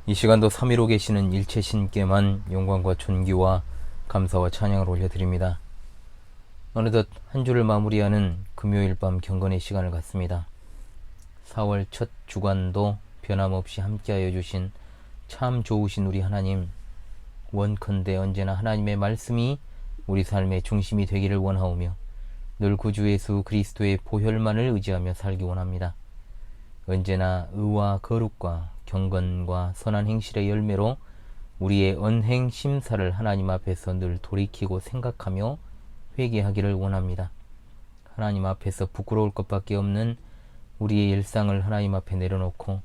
이 시간도 삼위로 계시는 일체 신께만 영광과 존귀와 감사와 찬양을 올려드립니다. 어느덧 한 주를 마무리하는 금요일 밤 경건의 시간을 갖습니다. 4월 첫 주간도 변함없이 함께하여 주신 참 좋으신 우리 하나님, 원컨대 언제나 하나님의 말씀이 우리 삶의 중심이 되기를 원하오며 늘 구주 예수 그리스도의 보혈만을 의지하며 살기 원합니다. 언제나 의와 거룩과 경건과 선한 행실의 열매로 우리의 언행 심사를 하나님 앞에서 늘 돌이키고 생각하며 회개하기를 원합니다. 하나님 앞에서 부끄러울 것밖에 없는 우리의 일상을 하나님 앞에 내려놓고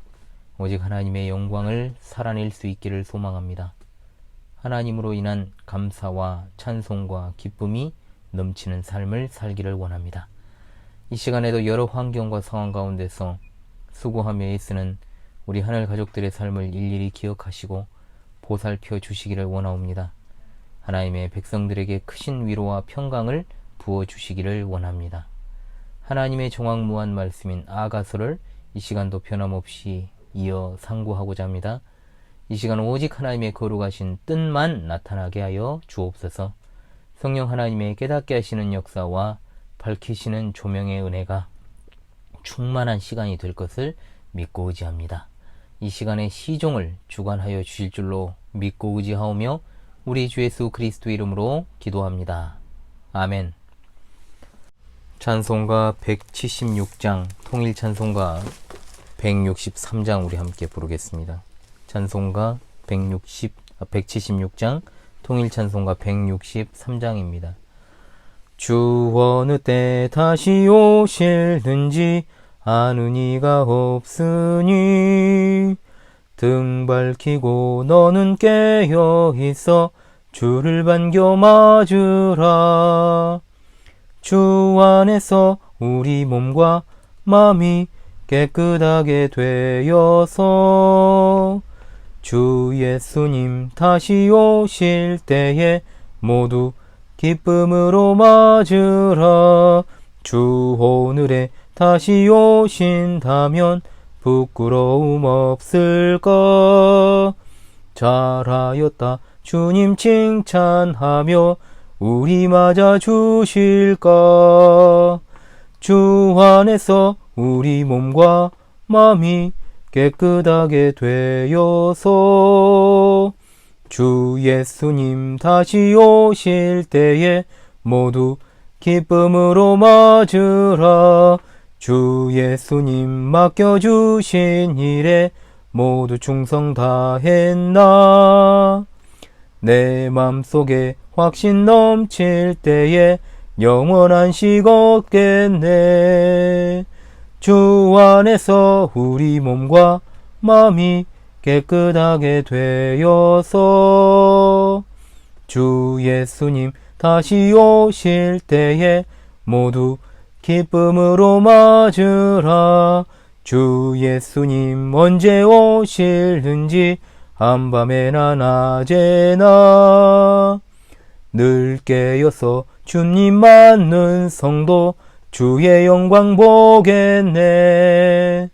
오직 하나님의 영광을 살아낼 수 있기를 소망합니다. 하나님으로 인한 감사와 찬송과 기쁨이 넘치는 삶을 살기를 원합니다. 이 시간에도 여러 환경과 상황 가운데서 수고하며 애쓰는 우리 하늘 가족들의 삶을 일일이 기억하시고 보살펴 주시기를 원하옵니다. 하나님의 백성들에게 크신 위로와 평강을 부어주시기를 원합니다. 하나님의 종황무한 말씀인 아가서를 이 시간도 변함없이 이어 상고하고자 합니다. 이 시간은 오직 하나님의 거룩하신 뜻만 나타나게 하여 주옵소서. 성령 하나님의 깨닫게 하시는 역사와 밝히시는 조명의 은혜가 충만한 시간이 될 것을 믿고 의지합니다. 이 시간에 시종을 주관하여 주실 줄로 믿고 의지하오며 우리 주 예수 그리스도 이름으로 기도합니다. 아멘. 찬송가 176장, 통일 찬송가 163장 우리 함께 부르겠습니다. 찬송가 176장, 통일 찬송가 163장입니다. 주 어느 때 다시 오실는지 아는 이가 없으니 등 밝히고 너는 깨어 있어 주를 반겨 맞으라. 주 안에서 우리 몸과 마음이 깨끗하게 되어서 주 예수님 다시 오실 때에 모두 기쁨으로 맞으라. 주 오늘에 다시 오신다면 부끄러움 없을까. 잘하였다 주님 칭찬하며 우리 맞아 주실까. 주 안에서 우리 몸과 마음이 깨끗하게 되어서 주 예수님 다시 오실 때에 모두 기쁨으로 맞으라. 주 예수님 맡겨주신 일에 모두 충성 다했나. 내 맘속에 확신 넘칠 때에 영원한 식 없겠네. 주 안에서 우리 몸과 마음이 깨끗하게 되어서 주 예수님 다시 오실 때에 모두 기쁨으로 맞으라. 주 예수님 언제 오실는지 한밤에나 낮에나 늘 깨어서 주님 맞는 성도 주의 영광 보겠네.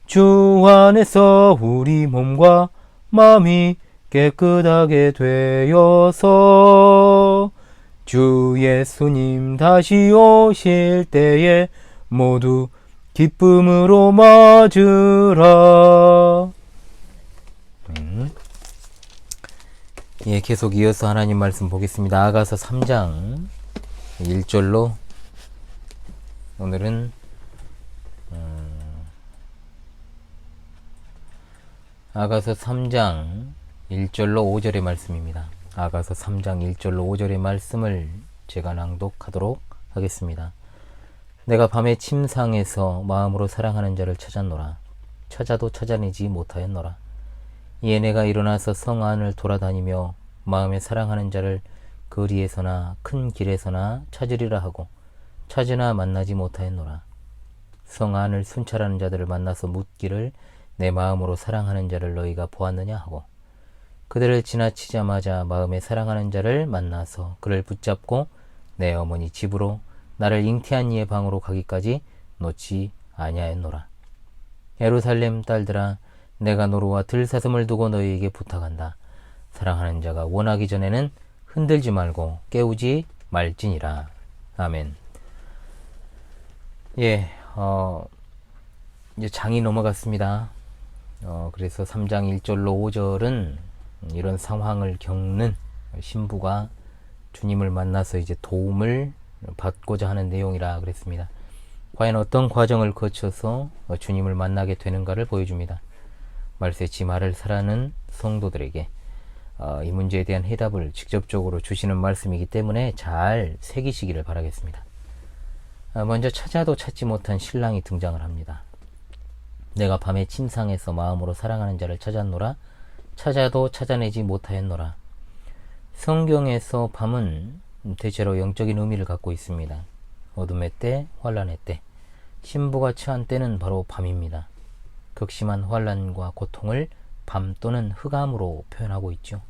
주 안에서 우리 몸과 마음이 깨끗하게 되어서 주 예수님 다시 오실 때에 모두 기쁨으로 맞으라. 예, 계속 이어서 하나님 말씀 보겠습니다. 아가서 3장 1절로 오늘은 아가서 3장 1절로 5절의 말씀입니다. 아가서 3장 1절로 5절의 말씀을 제가 낭독하도록 하겠습니다. 내가 밤에 침상에서 마음으로 사랑하는 자를 찾았노라. 찾아도 찾아내지 못하였노라. 이에 내가 일어나서 성 안을 돌아다니며 마음에 사랑하는 자를 거리에서나 큰 길에서나 찾으리라 하고 찾으나 만나지 못하였노라. 성 안을 순찰하는 자들을 만나서 묻기를 내 마음으로 사랑하는 자를 너희가 보았느냐 하고 그들을 지나치자마자 마음에 사랑하는 자를 만나서 그를 붙잡고 내 어머니 집으로 나를 잉태한 이의 방으로 가기까지 놓지 아니하였노라. 예루살렘 딸들아, 내가 노루와 들사슴을 두고 너희에게 부탁한다. 사랑하는 자가 원하기 전에는 흔들지 말고 깨우지 말지니라. 아멘. 예, 이제 장이 넘어갔습니다. 그래서 3장 1절로 5절은 이런 상황을 겪는 신부가 주님을 만나서 이제 도움을 받고자 하는 내용이라 그랬습니다. 과연 어떤 과정을 거쳐서 주님을 만나게 되는가를 보여줍니다. 말세지 말을 사라는 성도들에게 이 문제에 대한 해답을 직접적으로 주시는 말씀이기 때문에 잘 새기시기를 바라겠습니다. 먼저 찾아도 찾지 못한 신랑이 등장을 합니다. 내가 밤에 침상에서 마음으로 사랑하는 자를 찾았노라. 찾아도 찾아내지 못하였노라. 성경에서 밤은 대체로 영적인 의미를 갖고 있습니다. 어둠의 때, 환란의 때, 신부가 처한 때는 바로 밤입니다. 극심한 환란과 고통을 밤 또는 흑암으로 표현하고 있죠.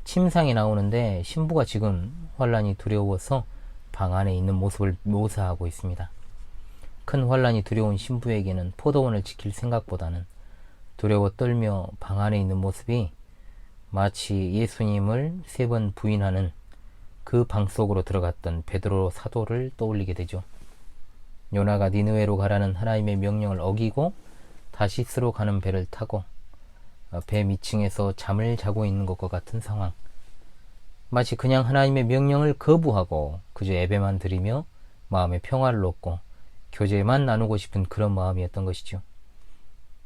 침상이 나오는데 신부가 지금 환란이 두려워서 방 안에 있는 모습을 묘사하고 있습니다. 큰 환란이 두려운 신부에게는 포도원을 지킬 생각보다는 두려워 떨며 방 안에 있는 모습이 마치 예수님을 3번 부인하는 그 방 속으로 들어갔던 베드로 사도를 떠올리게 되죠. 요나가 니느웨로 가라는 하나님의 명령을 어기고 다시스로 가는 배를 타고 배 밑층에서 잠을 자고 있는 것과 같은 상황. 마치 그냥 하나님의 명령을 거부하고 그저 예배만 드리며 마음의 평화를 얻고 교제만 나누고 싶은 그런 마음이었던 것이죠.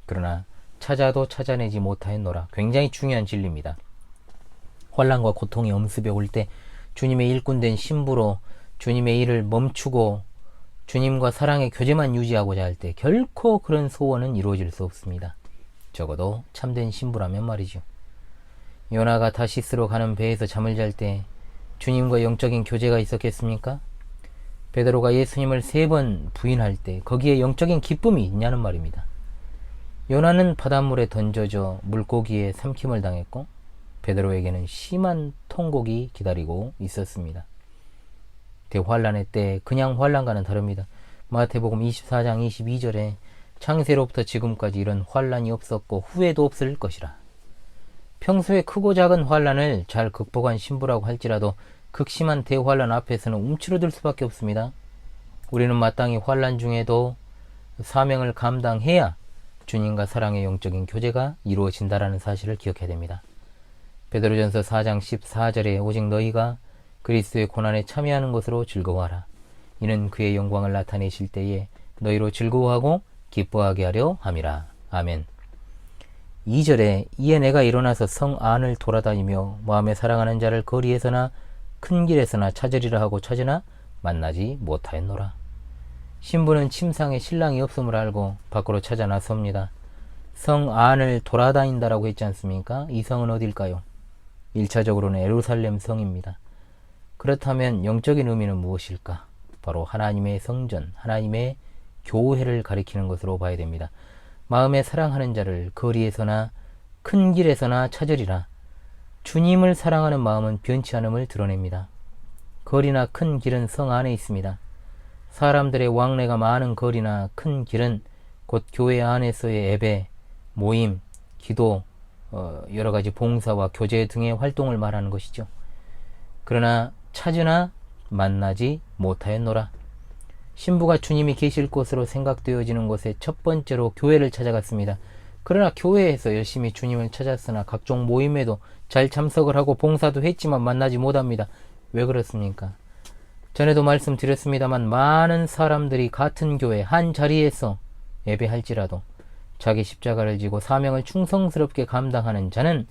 그러나 찾아도 찾아내지 못하였노라. 굉장히 중요한 진리입니다. 환난과 고통이 엄습해 올 때 주님의 일꾼된 신부로 주님의 일을 멈추고 주님과 사랑의 교제만 유지하고자 할 때 결코 그런 소원은 이루어질 수 없습니다. 적어도 참된 신부라면 말이죠. 요나가 다시스로 가는 배에서 잠을 잘 때 주님과 영적인 교제가 있었겠습니까? 베드로가 예수님을 3번 부인할 때 거기에 영적인 기쁨이 있냐는 말입니다. 요나는 바닷물에 던져져 물고기에 삼킴을 당했고 베드로에게는 심한 통곡이 기다리고 있었습니다. 대환란의 때 그냥 환란과는 다릅니다. 마태복음 24장 22절에 창세로부터 지금까지 이런 환란이 없었고 후회도 없을 것이라. 평소에 크고 작은 환란을 잘 극복한 신부라고 할지라도 극심한 대환란 앞에서는 움츠러들 수밖에 없습니다. 우리는 마땅히 환란 중에도 사명을 감당해야 주님과 사랑의 영적인 교제가 이루어진다라는 사실을 기억해야 됩니다. 베드로전서 4장 14절에 오직 너희가 그리스도의 고난에 참여하는 것으로 즐거워하라. 이는 그의 영광을 나타내실 때에 너희로 즐거워하고 기뻐하게 하려 함이라. 아멘. 2절에 이에 내가 일어나서 성 안을 돌아다니며 마음에 사랑하는 자를 거리에서나 큰 길에서나 찾으리라 하고 찾으나 만나지 못하였노라. 신부는 침상에 신랑이 없음을 알고 밖으로 찾아 나섭니다. 성 안을 돌아다닌다라고 했지 않습니까? 이 성은 어딜까요? 1차적으로는 예루살렘 성입니다. 그렇다면 영적인 의미는 무엇일까? 바로 하나님의 성전, 하나님의 교회를 가리키는 것으로 봐야 됩니다. 마음에 사랑하는 자를 거리에서나 큰 길에서나 찾으리라. 주님을 사랑하는 마음은 변치 않음을 드러냅니다. 거리나 큰 길은 성 안에 있습니다. 사람들의 왕래가 많은 거리나 큰 길은 곧 교회 안에서의 예배, 모임, 기도, 여러 가지 봉사와 교제 등의 활동을 말하는 것이죠. 그러나 찾으나 만나지 못하였노라. 신부가 주님이 계실 곳으로 생각되어지는 곳에 첫 번째로 교회를 찾아갔습니다. 그러나 교회에서 열심히 주님을 찾았으나 각종 모임에도 잘 참석을 하고 봉사도 했지만 만나지 못합니다. 왜 그렇습니까? 전에도 말씀드렸습니다만 많은 사람들이 같은 교회 한 자리에서 예배할지라도 자기 십자가를 지고 사명을 충성스럽게 감당하는 자는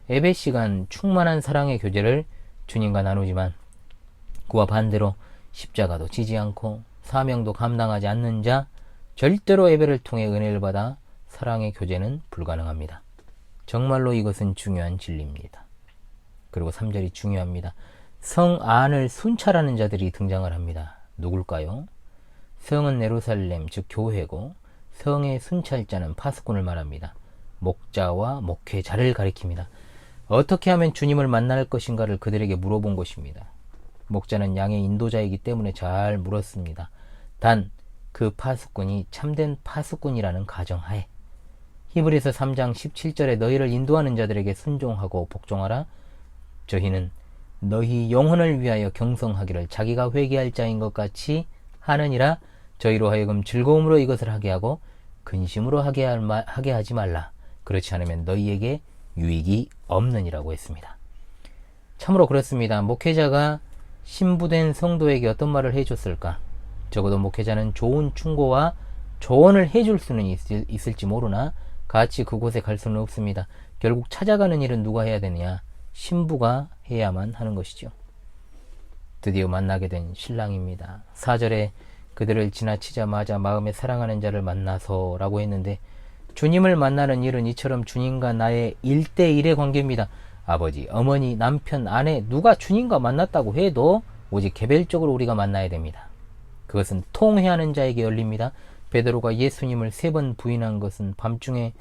예배 시간 충만한 사랑의 교제를 주님과 나누지만 그와 반대로 십자가도 지지 않고 사명도 감당하지 않는 자 절대로 예배를 통해 은혜를 받아 사랑의 교제는 불가능합니다. 정말로 이것은 중요한 진리입니다. 그리고 3절이 중요합니다. 성 안을 순찰하는 자들이 등장을 합니다. 누굴까요? 성은 예루살렘 즉 교회고 성의 순찰자는 파수꾼을 말합니다. 목자와 목회자를 가리킵니다. 어떻게 하면 주님을 만날 것인가를 그들에게 물어본 것입니다. 목자는 양의 인도자이기 때문에 잘 물었습니다. 단 그 파수꾼이 참된 파수꾼이라는 가정하에 히브리서 3장 17절에 너희를 인도하는 자들에게 순종하고 복종하라. 저희는 너희 영혼을 위하여 경성하기를 자기가 회개할 자인 것 같이 하느니라. 저희로 하여금 즐거움으로 이것을 하게 하고 근심으로 하게 하지 말라. 그렇지 않으면 너희에게 유익이 없느니라고 했습니다. 참으로 그렇습니다. 목회자가 신부된 성도에게 어떤 말을 해줬을까? 적어도 목회자는 좋은 충고와 조언을 해줄 수는 있을지 모르나 같이 그곳에 갈 수는 없습니다. 결국 찾아가는 일은 누가 해야 되느냐? 신부가 해야만 하는 것이죠. 드디어 만나게 된 신랑입니다. 4절에 그들을 지나치자마자 마음에 사랑하는 자를 만나서 라고 했는데, 주님을 만나는 일은 이처럼 주님과 나의 1대1의 관계입니다. 아버지, 어머니, 남편, 아내 누가 주님과 만났다고 해도 오직 개별적으로 우리가 만나야 됩니다. 그것은 통회하는 자에게 열립니다. 베드로가 예수님을 3번 부인한 것은 밤중에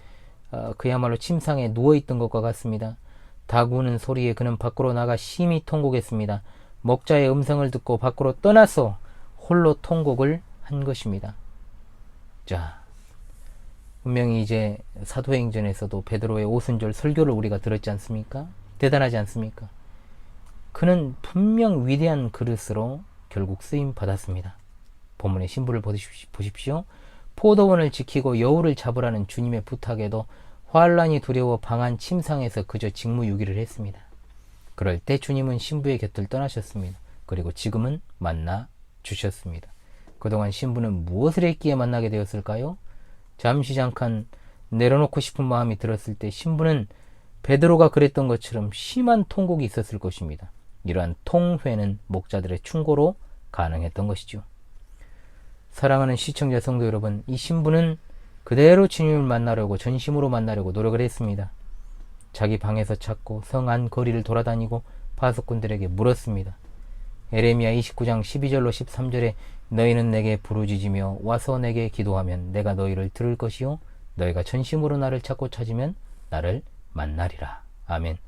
그야말로 침상에 누워있던 것과 같습니다. 닭 우는 소리에 그는 밖으로 나가 심히 통곡했습니다. 목자의 음성을 듣고 밖으로 떠나서 홀로 통곡을 한 것입니다. 자, 분명히 이제 사도행전에서도 베드로의 오순절 설교를 우리가 들었지 않습니까? 대단하지 않습니까? 그는 분명 위대한 그릇으로 결국 쓰임 받았습니다. 본문의 신부를 보십시오. 포도원을 지키고 여우를 잡으라는 주님의 부탁에도 환란이 두려워 방한 침상에서 그저 직무유기를 했습니다. 그럴 때 주님은 신부의 곁을 떠나셨습니다. 그리고 지금은 만나 주셨습니다. 그동안 신부는 무엇을 했기에 만나게 되었을까요? 잠시 잠깐 내려놓고 싶은 마음이 들었을 때 신부는 베드로가 그랬던 것처럼 심한 통곡이 있었을 것입니다. 이러한 통회는 목자들의 충고로 가능했던 것이죠. 사랑하는 시청자 성도 여러분, 이 신부는 그대로 주님을 만나려고 전심으로 만나려고 노력을 했습니다. 자기 방에서 찾고 성 안 거리를 돌아다니고 파수꾼들에게 물었습니다. 에레미야 29장 12절로 13절에 너희는 내게 부르짖으며 와서 내게 기도하면 내가 너희를 들을 것이요 너희가 전심으로 나를 찾고 찾으면 나를 만나리라. 아멘.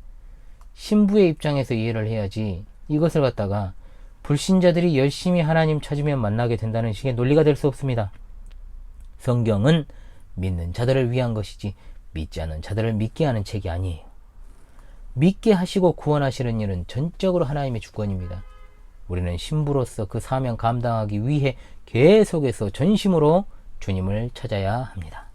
신부의 입장에서 이해를 해야지 이것을 갖다가 불신자들이 열심히 하나님 찾으면 만나게 된다는 식의 논리가 될 수 없습니다. 성경은 믿는 자들을 위한 것이지 믿지 않는 자들을 믿게 하는 책이 아니에요. 믿게 하시고 구원하시는 일은 전적으로 하나님의 주권입니다. 우리는 신부로서 그 사명 감당하기 위해 계속해서 전심으로 주님을 찾아야 합니다.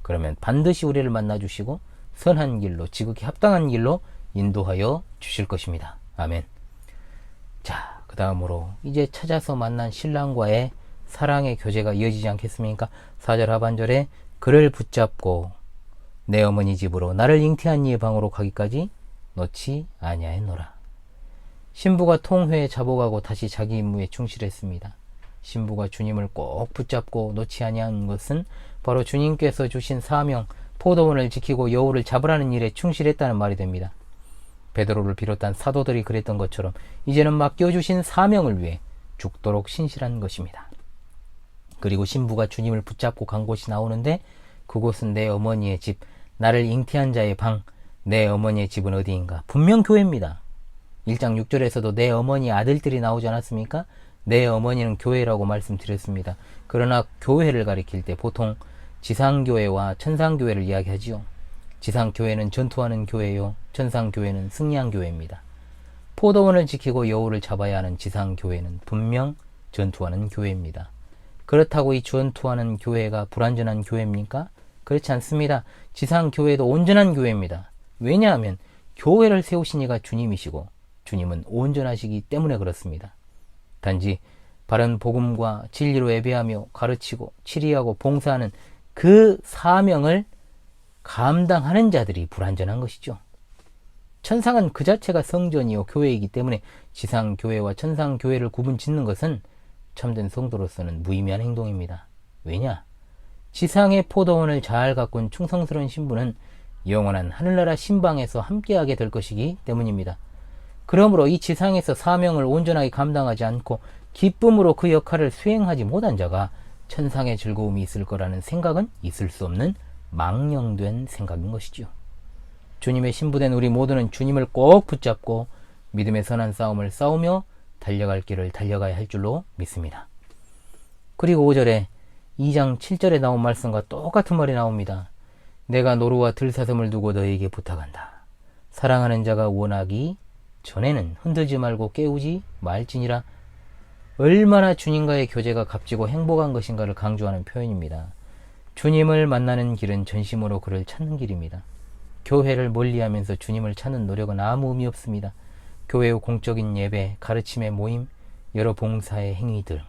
그러면 반드시 우리를 만나주시고 선한 길로, 지극히 합당한 길로 인도하여 주실 것입니다. 아멘. 자, 그 다음으로 이제 찾아서 만난 신랑과의 사랑의 교제가 이어지지 않겠습니까? 4절 하반절에 그를 붙잡고 내 어머니 집으로 나를 잉태한 이의 방으로 가기까지 놓지 아니하였노라. 신부가 통회에 자복하고 다시 자기 임무에 충실했습니다. 신부가 주님을 꼭 붙잡고 놓지 아니한 것은 바로 주님께서 주신 사명, 포도원을 지키고 여우를 잡으라는 일에 충실했다는 말이 됩니다. 베드로를 비롯한 사도들이 그랬던 것처럼 이제는 맡겨주신 사명을 위해 죽도록 신실한 것입니다. 그리고 신부가 주님을 붙잡고 간 곳이 나오는데 그곳은 내 어머니의 집, 나를 잉태한 자의 방, 내 어머니의 집은 어디인가? 분명 교회입니다. 1장 6절에서도 내 어머니 아들들이 나오지 않았습니까? 내 어머니는 교회라고 말씀드렸습니다. 그러나 교회를 가리킬 때 보통 지상교회와 천상교회를 이야기하지요. 지상교회는 전투하는 교회요, 천상교회는 승리한 교회입니다. 포도원을 지키고 여우를 잡아야 하는 지상교회는 분명 전투하는 교회입니다. 그렇다고 이 전투하는 교회가 불완전한 교회입니까? 그렇지 않습니다. 지상교회도 온전한 교회입니다. 왜냐하면 교회를 세우신 이가 주님이시고 주님은 온전하시기 때문에 그렇습니다. 단지 바른 복음과 진리로 예배하며 가르치고 치리하고 봉사하는 그 사명을 감당하는 자들이 불완전한 것이죠. 천상은 그 자체가 성전이요 교회이기 때문에 지상교회와 천상교회를 구분짓는 것은 참된 성도로서는 무의미한 행동입니다. 왜냐? 지상의 포도원을 잘 가꾼 충성스러운 신부는 영원한 하늘나라 신방에서 함께하게 될 것이기 때문입니다. 그러므로 이 지상에서 사명을 온전하게 감당하지 않고 기쁨으로 그 역할을 수행하지 못한 자가 천상의 즐거움이 있을 거라는 생각은 있을 수 없는 망령된 생각인 것이죠. 주님의 신부된 우리 모두는 주님을 꼭 붙잡고 믿음의 선한 싸움을 싸우며 달려갈 길을 달려가야 할 줄로 믿습니다. 그리고 5절에 2장 7절에 나온 말씀과 똑같은 말이 나옵니다. 내가 노루와 들사슴을 두고 너에게 부탁한다. 사랑하는 자가 원하기 전에는 흔들지 말고 깨우지 말지니라. 얼마나 주님과의 교제가 값지고 행복한 것인가를 강조하는 표현입니다. 주님을 만나는 길은 전심으로 그를 찾는 길입니다. 교회를 멀리하면서 주님을 찾는 노력은 아무 의미 없습니다. 교회의 공적인 예배, 가르침의 모임, 여러 봉사의 행위들,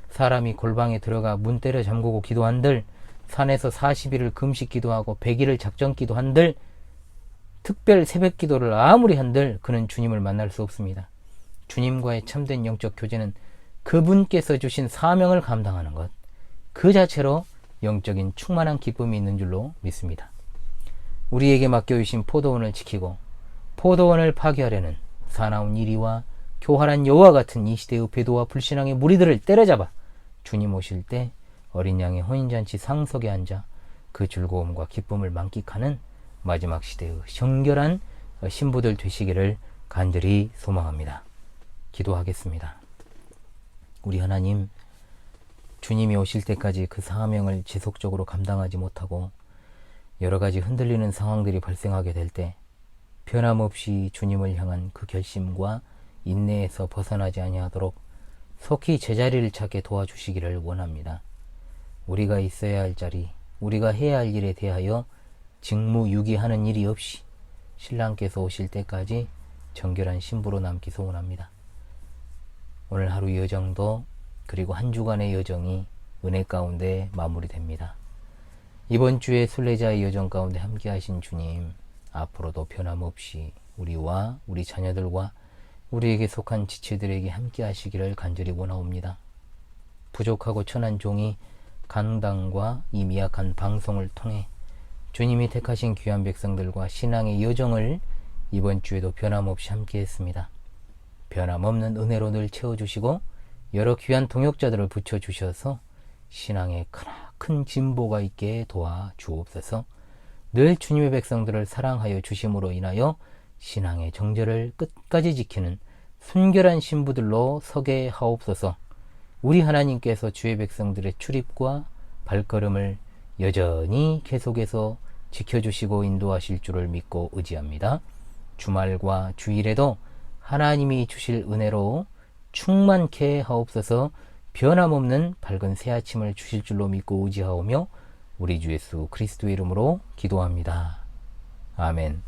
사람이 골방에 들어가 문 때려 잠그고 기도한들, 산에서 40일을 금식 기도하고 100일을 작정 기도한들, 특별 새벽 기도를 아무리 한들 그는 주님을 만날 수 없습니다. 주님과의 참된 영적 교제는 그분께서 주신 사명을 감당하는 것, 그 자체로 영적인 충만한 기쁨이 있는 줄로 믿습니다. 우리에게 맡겨주신 포도원을 지키고 포도원을 파괴하려는 사나운 이리와 교활한 여호와 같은 이 시대의 배도와 불신앙의 무리들을 때려잡아 주님 오실 때 어린 양의 혼인잔치 상석에 앉아 그 즐거움과 기쁨을 만끽하는 마지막 시대의 정결한 신부들 되시기를 간절히 소망합니다. 기도하겠습니다. 우리 하나님, 주님이 오실 때까지 그 사명을 지속적으로 감당하지 못하고 여러 가지 흔들리는 상황들이 발생하게 될 때 변함없이 주님을 향한 그 결심과 인내에서 벗어나지 아니하도록 속히 제자리를 찾게 도와주시기를 원합니다. 우리가 있어야 할 자리, 우리가 해야 할 일에 대하여 직무유기하는 일이 없이 신랑께서 오실 때까지 정결한 신부로 남기 소원합니다. 오늘 하루 여정도 그리고 한 주간의 여정이 은혜 가운데 마무리됩니다. 이번 주에 순례자의 여정 가운데 함께 하신 주님, 앞으로도 변함없이 우리와 우리 자녀들과 우리에게 속한 지체들에게 함께 하시기를 간절히 원하옵니다. 부족하고 천한 종이 강당과 이 미약한 방송을 통해 주님이 택하신 귀한 백성들과 신앙의 여정을 이번 주에도 변함없이 함께 했습니다. 변함없는 은혜로 늘 채워주시고 여러 귀한 동역자들을 붙여주셔서 신앙에 크나큰 진보가 있게 도와주옵소서. 늘 주님의 백성들을 사랑하여 주심으로 인하여 신앙의 정절을 끝까지 지키는 순결한 신부들로 서게 하옵소서. 우리 하나님께서 주의 백성들의 출입과 발걸음을 여전히 계속해서 지켜주시고 인도하실 줄을 믿고 의지합니다. 주말과 주일에도 하나님이 주실 은혜로 충만케 하옵소서. 변함없는 밝은 새 아침을 주실 줄로 믿고 의지하오며 우리 주 예수 그리스도의 이름으로 기도합니다. 아멘.